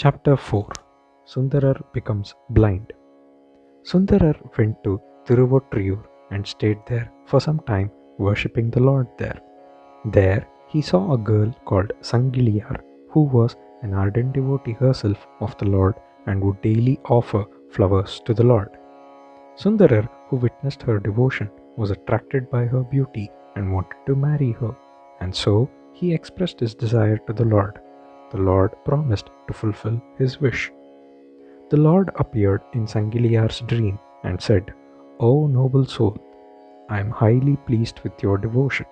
Chapter 4. Sundarar becomes blind. Sundarar went to Tiruvotriyur and stayed there for some time, worshipping the Lord there. There he saw a girl called Sangiliyar, who was an ardent devotee herself of the Lord and would daily offer flowers to the Lord. Sundarar, who witnessed her devotion, was attracted by her beauty and wanted to marry her, and so he expressed his desire to the Lord. The Lord promised to fulfill his wish. The Lord appeared in Sangiliyar's dream and said, "O noble soul, I am highly pleased with your devotion.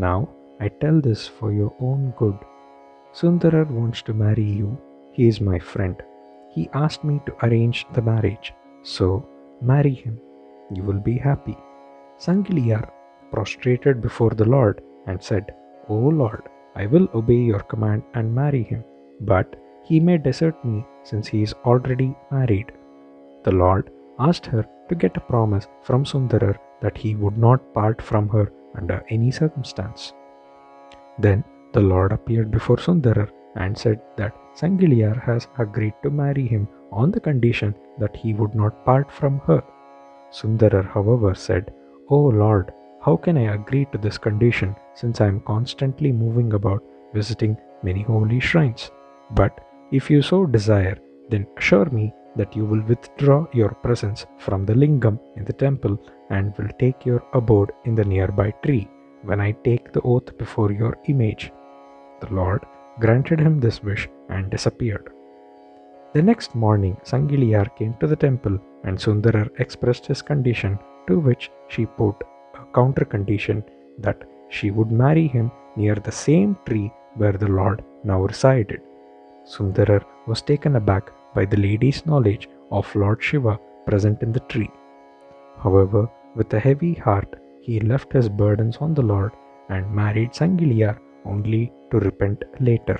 Now I tell this for your own good. Sundarar wants to marry you. He is my friend. He asked me to arrange the marriage. So marry him. You will be happy." Sangiliyar prostrated before the Lord and said, "O Lord, I will obey your command and marry him, but he may desert me since he is already married." The Lord asked her to get a promise from Sundarar that he would not part from her under any circumstance. Then the Lord appeared before Sundarar and said that Sangiliyar has agreed to marry him on the condition that he would not part from her. Sundarar, however, said, "O Lord, how can I agree to this condition since I am constantly moving about visiting many holy shrines? But if you so desire, then assure me that you will withdraw your presence from the lingam in the temple and will take your abode in the nearby tree when I take the oath before your image." The Lord granted him this wish and disappeared. The next morning, Sangiliyar came to the temple and Sundarar expressed his condition, to which she put a counter condition that she would marry him near the same tree where the Lord now resided. Sundarar was taken aback by the lady's knowledge of Lord Shiva present in the tree. However, with a heavy heart, he left his burdens on the Lord and married Sangiliyar only to repent later.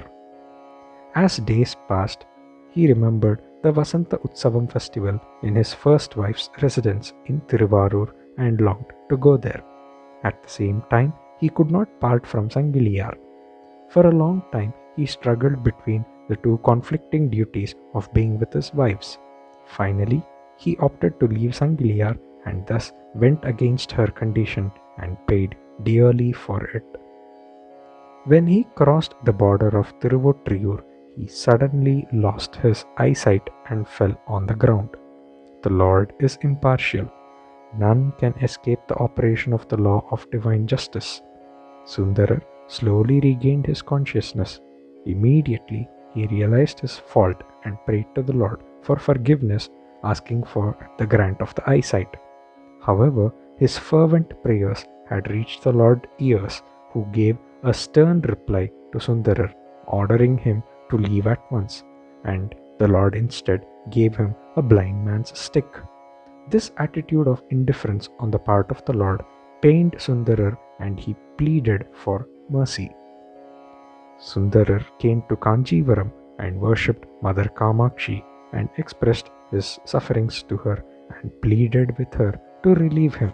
As days passed, he remembered the Vasanta Utsavam festival in his first wife's residence in Tiruvarur and longed to go there. At the same time, he could not part from Sangiliyar. For a long time, he struggled between the two conflicting duties of being with his wives. Finally, he opted to leave Sangiliyar and thus went against her condition and paid dearly for it. When he crossed the border of Tiruvotriyur, he suddenly lost his eyesight and fell on the ground. The Lord is impartial. None can escape the operation of the law of divine justice. Sundarar slowly regained his consciousness. Immediately, he realized his fault and prayed to the Lord for forgiveness, asking for the grant of the eyesight. However, his fervent prayers had reached the Lord's ears, who gave a stern reply to Sundarar, ordering him to leave at once, and the Lord instead gave him a blind man's stick. This attitude of indifference on the part of the Lord pained Sundarar and he pleaded for mercy. Sundarar came to Kanjivaram and worshipped Mother Kamakshi and expressed his sufferings to her and pleaded with her to relieve him.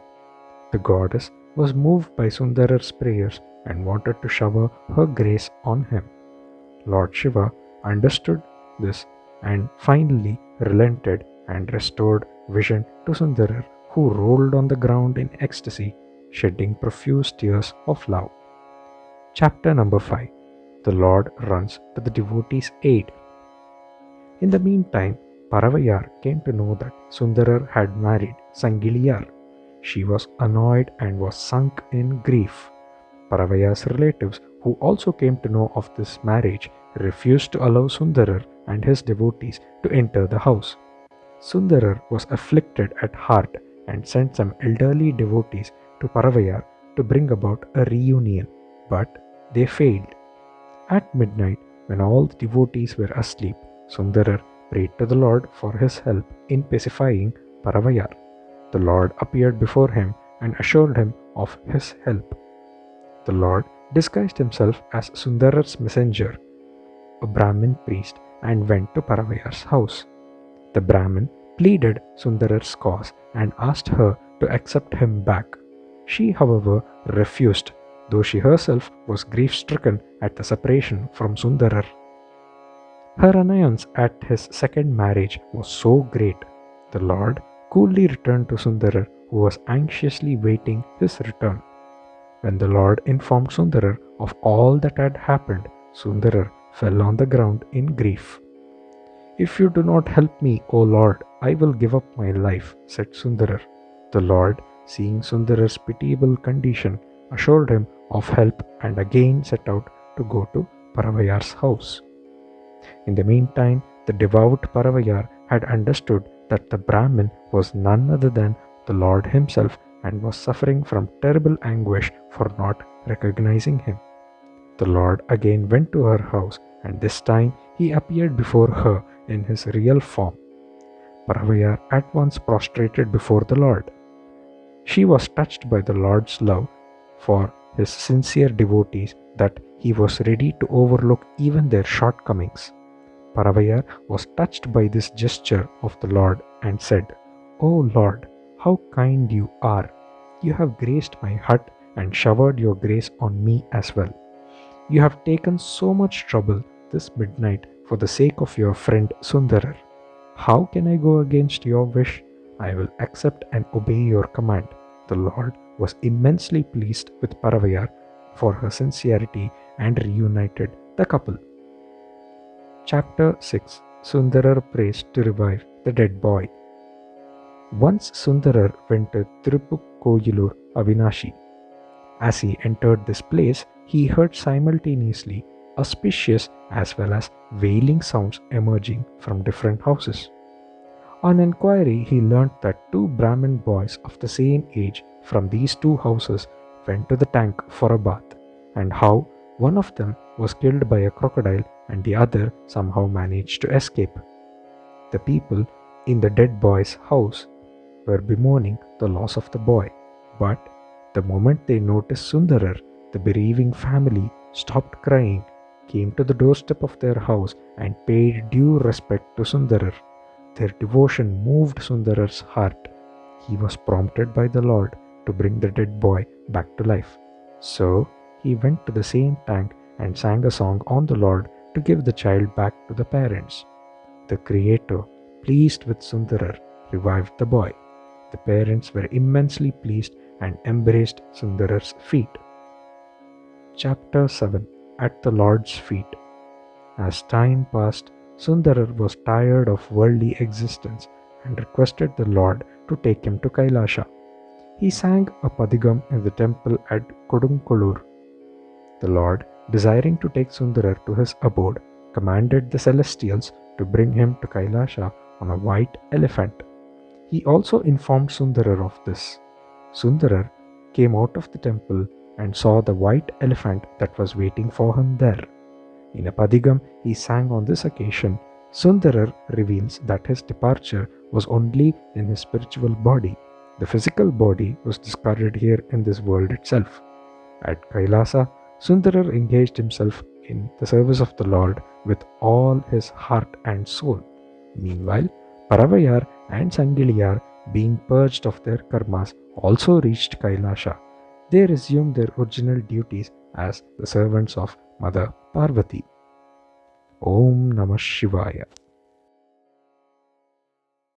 The goddess was moved by Sundarar's prayers and wanted to shower her grace on him. Lord Shiva understood this and finally relented and restored vision to Sundarar, who rolled on the ground in ecstasy, shedding profuse tears of love. Chapter number 5. The Lord runs to the devotee's aid. In the meantime, Paravayar came to know that Sundarar had married Sangiliyar. She was annoyed and was sunk in grief. Paravayar's relatives, who also came to know of this marriage, refused to allow Sundarar and his devotees to enter the house. Sundarar was afflicted at heart and sent some elderly devotees to Paravayar to bring about a reunion, but they failed. At midnight, when all the devotees were asleep, Sundarar prayed to the Lord for his help in pacifying Paravayar. The Lord appeared before him and assured him of his help. The Lord disguised himself as Sundarar's messenger, a Brahmin priest, and went to Paravayar's house. The Brahmin pleaded Sundarar's cause and asked her to accept him back. She, however, refused, though she herself was grief-stricken at the separation from Sundarar. Her annoyance at his second marriage was so great. The Lord coolly returned to Sundarar, who was anxiously waiting his return. When the Lord informed Sundarar of all that had happened, Sundarar fell on the ground in grief. "If you do not help me, O Lord, I will give up my life," said Sundarar. The Lord, seeing Sundarar's pitiable condition, assured him of help and again set out to go to Paravayar's house. In the meantime, the devout Paravayar had understood that the Brahmin was none other than the Lord himself and was suffering from terrible anguish for not recognizing him. The Lord again went to her house, and this time he appeared before her in his real form. Paravayar at once prostrated before the Lord. She was touched by the Lord's love for his sincere devotees that he was ready to overlook even their shortcomings. Paravayar was touched by this gesture of the Lord and said, "O Lord, how kind you are! You have graced my hut and showered your grace on me as well. You have taken so much trouble this midnight for the sake of your friend Sundarar. How can I go against your wish? I will accept and obey your command." The Lord was immensely pleased with Paravayar for her sincerity and reunited the couple. Chapter 6. Sundarar prays to revive the dead boy. Once Sundarar went to Tirupukkoyilur Avinashi. As he entered this place, he heard simultaneously auspicious as well as wailing sounds emerging from different houses. On inquiry, he learnt that two Brahmin boys of the same age from these two houses went to the tank for a bath, and how one of them was killed by a crocodile and the other somehow managed to escape. The people in the dead boy's house were bemoaning the loss of the boy, but the moment they noticed Sundarar, the bereaving family stopped crying, came to the doorstep of their house, and paid due respect to Sundarar. Their devotion moved Sundarar's heart. He was prompted by the Lord to bring the dead boy back to life. So he went to the same tank and sang a song on the Lord to give the child back to the parents. The Creator, pleased with Sundarar, revived the boy. The parents were immensely pleased and embraced Sundarar's feet. Chapter 7. At the Lord's Feet. As time passed, Sundarar was tired of worldly existence and requested the Lord to take him to Kailasha. He sang a padigam in the temple at Kodunkolur. The Lord, desiring to take Sundarar to his abode, commanded the celestials to bring him to Kailasha on a white elephant. He also informed Sundarar of this. Sundarar came out of the temple and saw the white elephant that was waiting for him there. In a padigam he sang on this occasion, Sundarar reveals that his departure was only in his spiritual body. The physical body was discarded here in this world itself. At Kailasa, Sundarar engaged himself in the service of the Lord with all his heart and soul. Meanwhile, Paravayar and Sangiliyar, being purged of their karmas, also reached Kailasha. They resumed their original duties as the servants of Mother Parvati. Om Namah Shivaya.